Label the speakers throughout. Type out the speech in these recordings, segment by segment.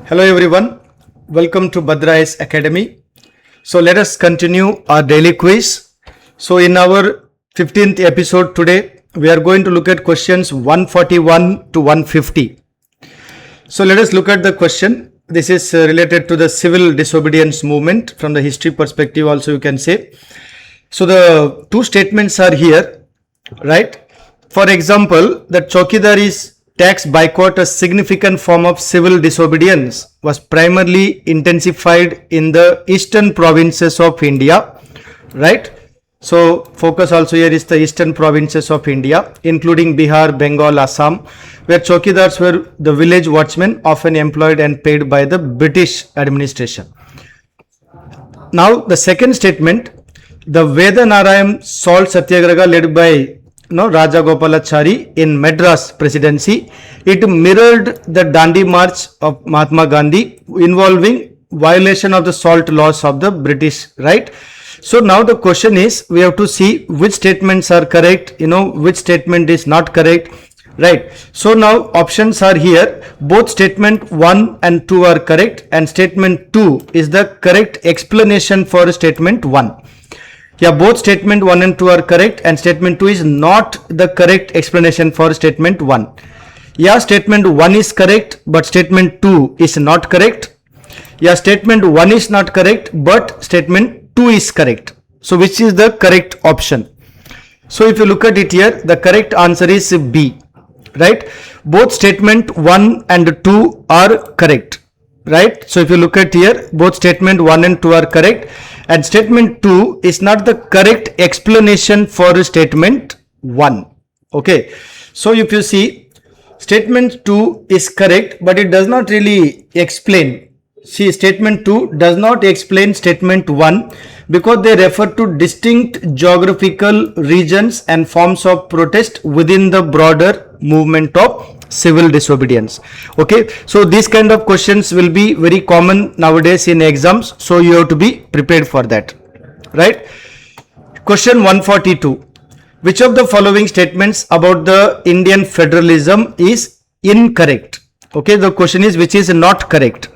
Speaker 1: Hello everyone, welcome to Bhadra IAS Academy. So let us continue our daily quiz. So in our 15th episode today, we are going to look at questions 141 to 150. So let us look at the question. This is related to the civil disobedience movement from the history perspective also you can say. So the two statements are here, right? For example, that Chowkidar is tax boycott, a significant form of civil disobedience, was primarily intensified in the eastern provinces of India, right? So focus also here is the eastern provinces of India, including Bihar, Bengal, Assam, where chowkidars were the village watchmen often employed and paid by the British administration. Now the second statement, the Vedanarayam salt satyagraha led by Raja Gopalachari in Madras presidency, it mirrored the Dandi March of Mahatma Gandhi involving violation of the salt laws of the British, right? So now the question is, we have to see which statements are correct, which statement is not correct, right? So now options are here, both statement 1 and 2 are correct and statement 2 is the correct explanation for statement 1. Yeah, both statement 1 and 2 are correct and statement 2 is not the correct explanation for statement 1. Yeah, statement 1 is correct but statement 2 is not correct. Yeah, statement 1 is not correct but statement 2 is correct. So which is the correct option? So if you look at it here, the correct answer is B, right? Both statement 1 and 2 are correct, right? So if you look at here, both statement 1 and 2 are correct and statement 2 is not the correct explanation for statement 1. Okay, so if you see, statement 2 is correct but it does not really explain. See, statement 2 does not explain statement 1 because they refer to distinct geographical regions and forms of protest within the broader movement of civil disobedience. Okay, so these kind of questions will be very common nowadays in exams, so you have to be prepared for that, right? Question 142, which of the following statements about the Indian federalism is incorrect? Okay, the question is which is not correct,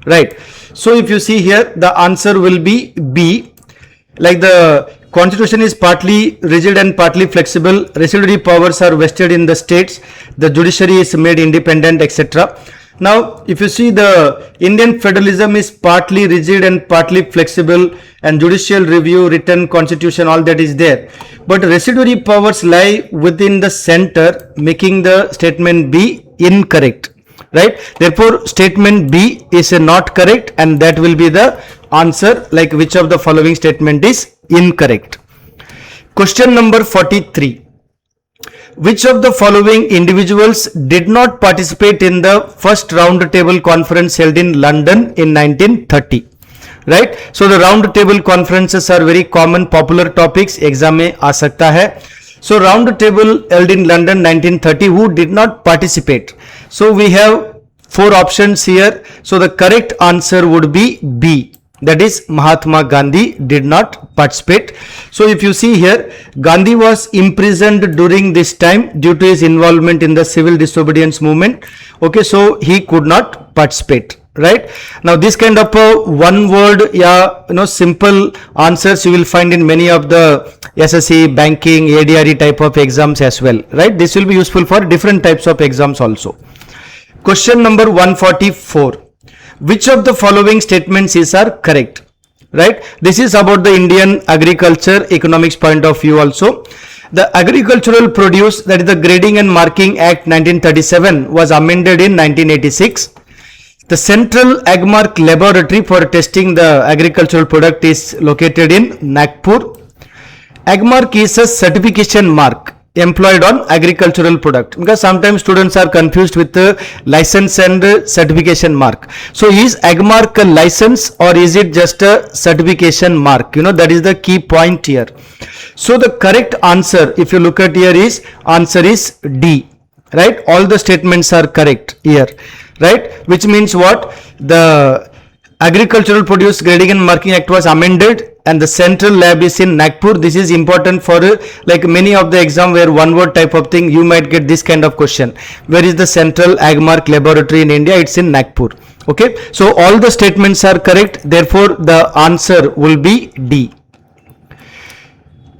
Speaker 1: right? So if you see here, the answer will be B, like the Constitution is partly rigid and partly flexible, residuary powers are vested in the states, the judiciary is made independent, etc. Now, if you see, the Indian federalism is partly rigid and partly flexible and judicial review, written constitution, all that is there. But residuary powers lie within the center, making the statement B incorrect, right? Therefore, statement B is not correct and that will be the answer, like which of the following statement is incorrect. Question number 43. Which of the following individuals did not participate in the first round table conference held in London in 1930? Right? So the round table conferences are very common, popular topics, exam mein aa sakta hai. So round table held in London 1930, who did not participate? So we have 4 options here. So the correct answer would be B. That is, Mahatma Gandhi did not participate. So if you see here, Gandhi was imprisoned during this time due to his involvement in the civil disobedience movement. Okay, so he could not participate, right? Now this kind of one word, simple answers you will find in many of the SSC, banking, ADRE type of exams as well, right? This will be useful for different types of exams also. Question number 144. Which of the following statements are correct, right? This is about the Indian agriculture economics point of view also. The Agricultural Produce, that is the Grading and Marking Act 1937, was amended in 1986. The Central Agmark Laboratory for testing the agricultural product is located in Nagpur. Agmark is a certification mark employed on agricultural product, because sometimes students are confused with the license and certification mark. So is Agmark a license or is it just a certification mark? That is the key point here. So the correct answer, if you look at here, is answer is D, right? All the statements are correct here, right? Which means what? The Agricultural Produce Grading and Marking Act was amended and the central lab is in Nagpur. This is important for like many of the exam where one word type of thing, you might get this kind of question. Where is the central Agmark laboratory in India? It's in Nagpur. Okay, so all the statements are correct. Therefore, the answer will be D.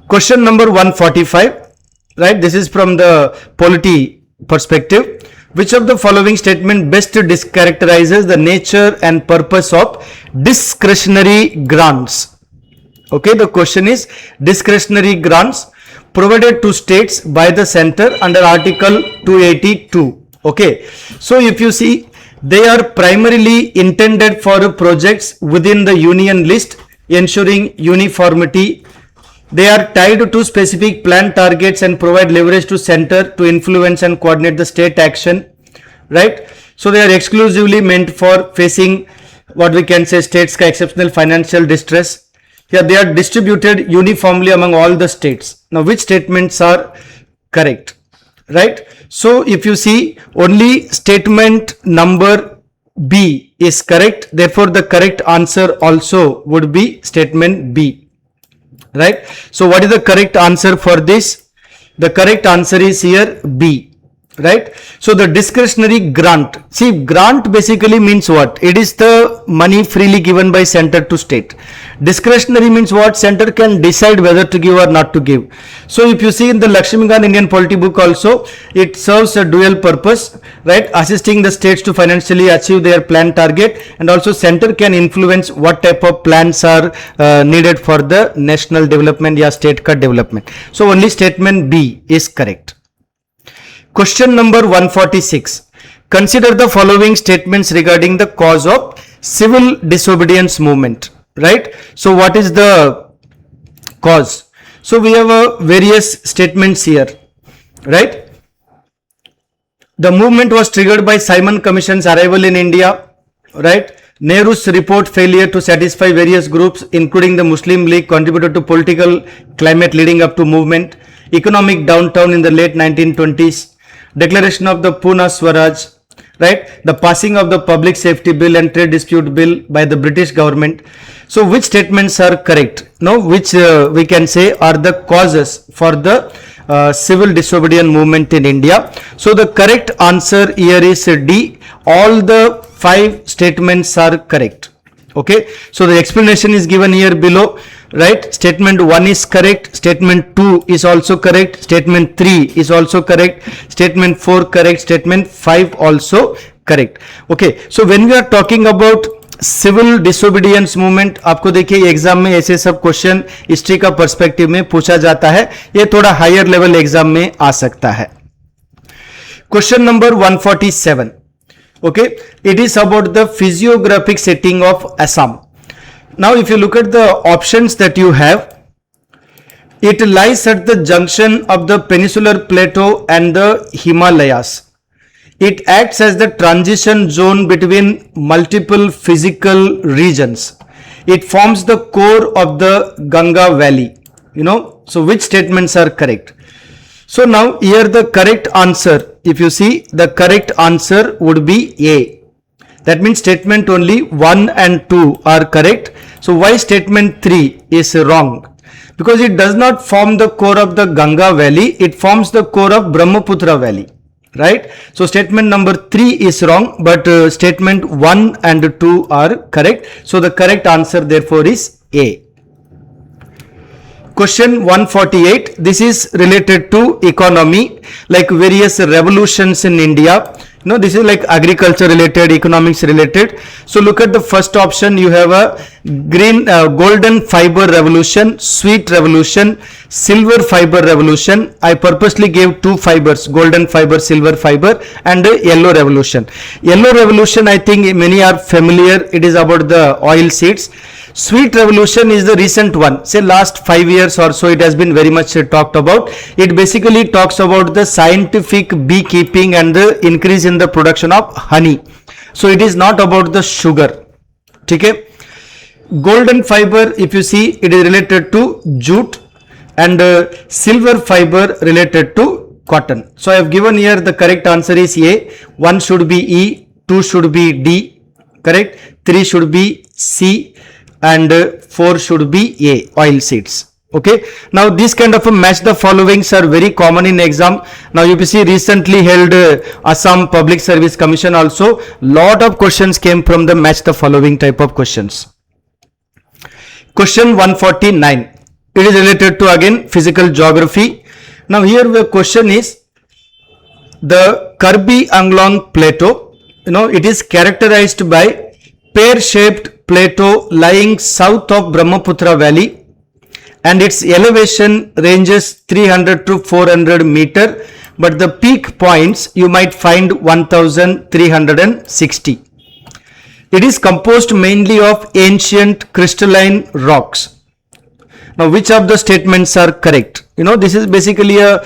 Speaker 1: Question number 145, right? This is from the polity perspective. Which of the following statement best characterizes the nature and purpose of discretionary grants? Okay, the question is discretionary grants provided to states by the center under Article 282. Okay, so if you see, they are primarily intended for projects within the union list, ensuring uniformity. They are tied to specific plan targets and provide leverage to center to influence and coordinate the state action, right? So they are exclusively meant for facing what we can say states ka exceptional financial distress. Here they are distributed uniformly among all the states. Now which statements are correct, right? So if you see, only statement number B is correct. Therefore the correct answer also would be statement B. Right? So what is the correct answer for this? The correct answer is here B. Right? So the discretionary grant. See, grant basically means what? It is the money freely given by center to state. Discretionary means what? Center can decide whether to give or not to give. So if you see in the Lakshmikant Indian Polity book also, it serves a dual purpose, right? Assisting the states to financially achieve their plan target, and also center can influence what type of plans are needed for the national development or state cut development. So only statement B is correct. Question number 146. Consider the following statements regarding the cause of civil disobedience movement. Right? So what is the cause? So we have various statements here. Right? The movement was triggered by Simon Commission's arrival in India. Right? Nehru's report failure to satisfy various groups, including the Muslim League, contributed to political climate leading up to movement. Economic downturn in the late 1920s. Declaration of the Pune Swaraj, right? The passing of the Public Safety Bill and Trade Dispute Bill by the British government. So which statements are correct? Now which we can say are the causes for the civil disobedience movement in India? So the correct answer here is D. All the 5 statements are correct. Okay, so the explanation is given here below, right? Statement 1 is correct, statement 2 is also correct, statement 3 is also correct, statement 4 correct, statement 5 also correct. Okay, so when we are talking about civil disobedience movement, आपको देखिए exam में ऐसे सब question history का perspective में पूछा जाता है, ये थोड़ा हायर लेवल एग्जाम में आ सकता है. Question number 147. Okay, it is about the physiographic setting of Assam. Now if you look at the options that you have, it lies at the junction of the peninsular plateau and the Himalayas. It acts as the transition zone between multiple physical regions. It forms the core of the Ganga Valley. So which statements are correct? So now here the correct answer, if you see, the correct answer would be A. That means statement only 1 and 2 are correct. So why statement 3 is wrong? Because it does not form the core of the Ganga Valley, it forms the core of Brahmaputra Valley. Right? So statement number 3 is wrong, but statement 1 and 2 are correct. So the correct answer therefore is A. Question 148. This is related to economy, like various revolutions in India. This is like agriculture related, economics related. So look at the first option. You have a golden fiber revolution, sweet revolution, silver fiber revolution. I purposely gave 2 fibers, golden fiber, silver fiber, and yellow revolution. Yellow revolution, I think many are familiar. It is about the oil seeds. Sweet revolution is the recent one, say last 5 years or so it has been very much talked about. It basically talks about the scientific beekeeping and the increase in the production of honey. So it is not about the sugar. Okay? Golden fiber, if you see, it is related to jute, and silver fiber related to cotton. So I have given here the correct answer is A. 1 should be E, 2 should be D, correct? 3 should be C, and 4 should be A, oil seeds. Okay, now this kind of a match the followings are very common in exam. Now UPSC recently held Assam Public Service Commission also. Lot of questions came from the match the following type of questions. Question 149. It is related to again physical geography. Now here the question is the Karbi Anglong Plateau. It is characterized by pear-shaped plateau lying south of Brahmaputra Valley, and its elevation ranges 300 to 400 meter, but the peak points you might find 1360. It is composed mainly of ancient crystalline rocks. Now, which of the statements are correct? This is basically a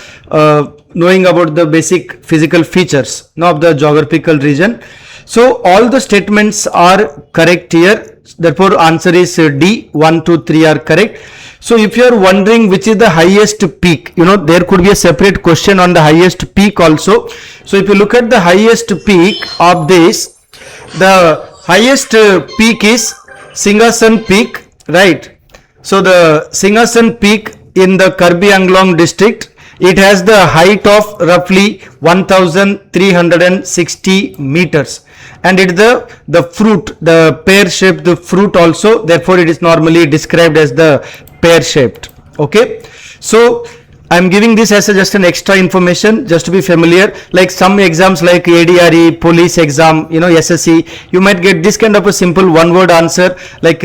Speaker 1: knowing about the basic physical features of the geographical region. So, all the statements are correct here. Therefore, answer is D. 1, 2, 3 are correct. So, if you are wondering which is the highest peak, there could be a separate question on the highest peak also. So, if you look at the highest peak of this, the highest peak is Singhasan Peak, right? So, the Singhasan Peak in the Karbi Anglong district, it has the height of roughly 1360 meters, and it the fruit, the pear shaped fruit also, therefore it is normally described as the pear shaped. Okay, so I am giving this as just an extra information, just to be familiar. Like some exams like ADRE, police exam, SSC, you might get this kind of a simple one word answer like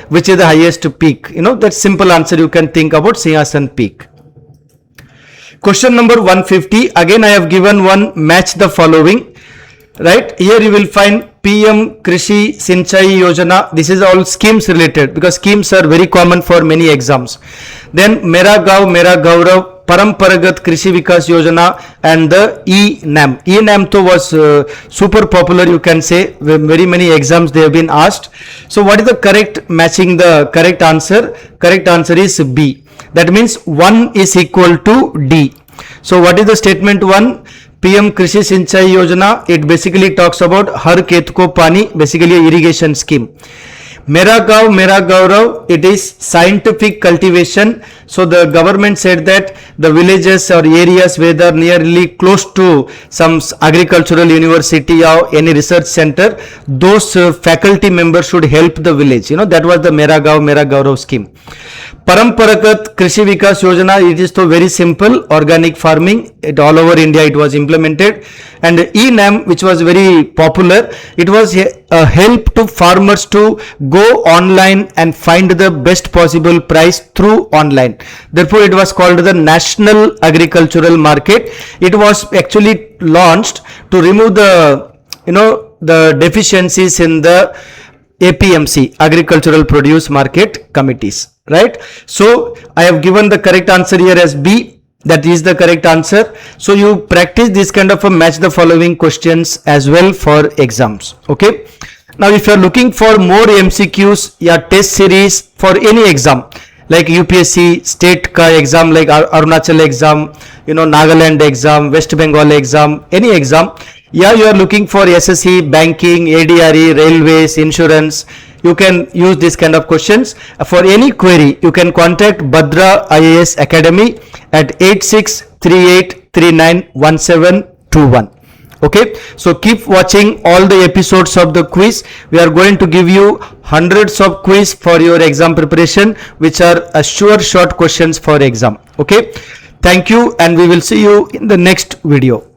Speaker 1: which is the highest peak. That simple answer you can think about Singhasan Peak. Question number 150. Again I have given one match the following. Right, here you will find PM Krishi Sinchai Yojana. This is all schemes related, because schemes are very common for many exams. Then Mera Gav Mera Gaurav, Paramparagat Krishi Vikas Yojana, and the E-NAM. E-NAM to was super popular, you can say. Very many exams they have been asked. So what is the correct matching the correct answer? Correct answer is B. That means 1 is equal to D. So what is the statement 1? PM Krishi Sinchai Yojana, it basically talks about Har Khet Ko Pani, basically a irrigation scheme. Mera Gav Mera Gaurav, it is scientific cultivation. So the government said that the villages or areas where they are nearly close to some agricultural university or any research center, those faculty members should help the village. That was the Mera Gav Mera Gaurav scheme. Paramparagat Krishi Vikas Yojana, it is so very simple, organic farming, all over India it was implemented. And E-NAM, which was very popular, it was a help to farmers to go online and find the best possible price through online. Therefore, it was called the National Agricultural Market. It was actually launched to remove the deficiencies in the APPSC, Agricultural Produce Market Committees. Right, so I have given the correct answer here as B. That is the correct answer. So you practice this kind of a match the following questions as well for exams. Okay, now if you are looking for more MCQs या test series for any exam like UPSC state ka exam, like Arunachal exam, Nagaland exam, West Bengal exam, any exam, you are looking for SSC, banking, ADRE, railways, insurance, you can use this kind of questions. For any query, you can contact Bhadra IAS Academy at 8638391721. Okay, so keep watching all the episodes of the quiz. We are going to give you hundreds of quiz for your exam preparation, which are a sure short questions for exam. Okay, thank you, and we will see you in the next video.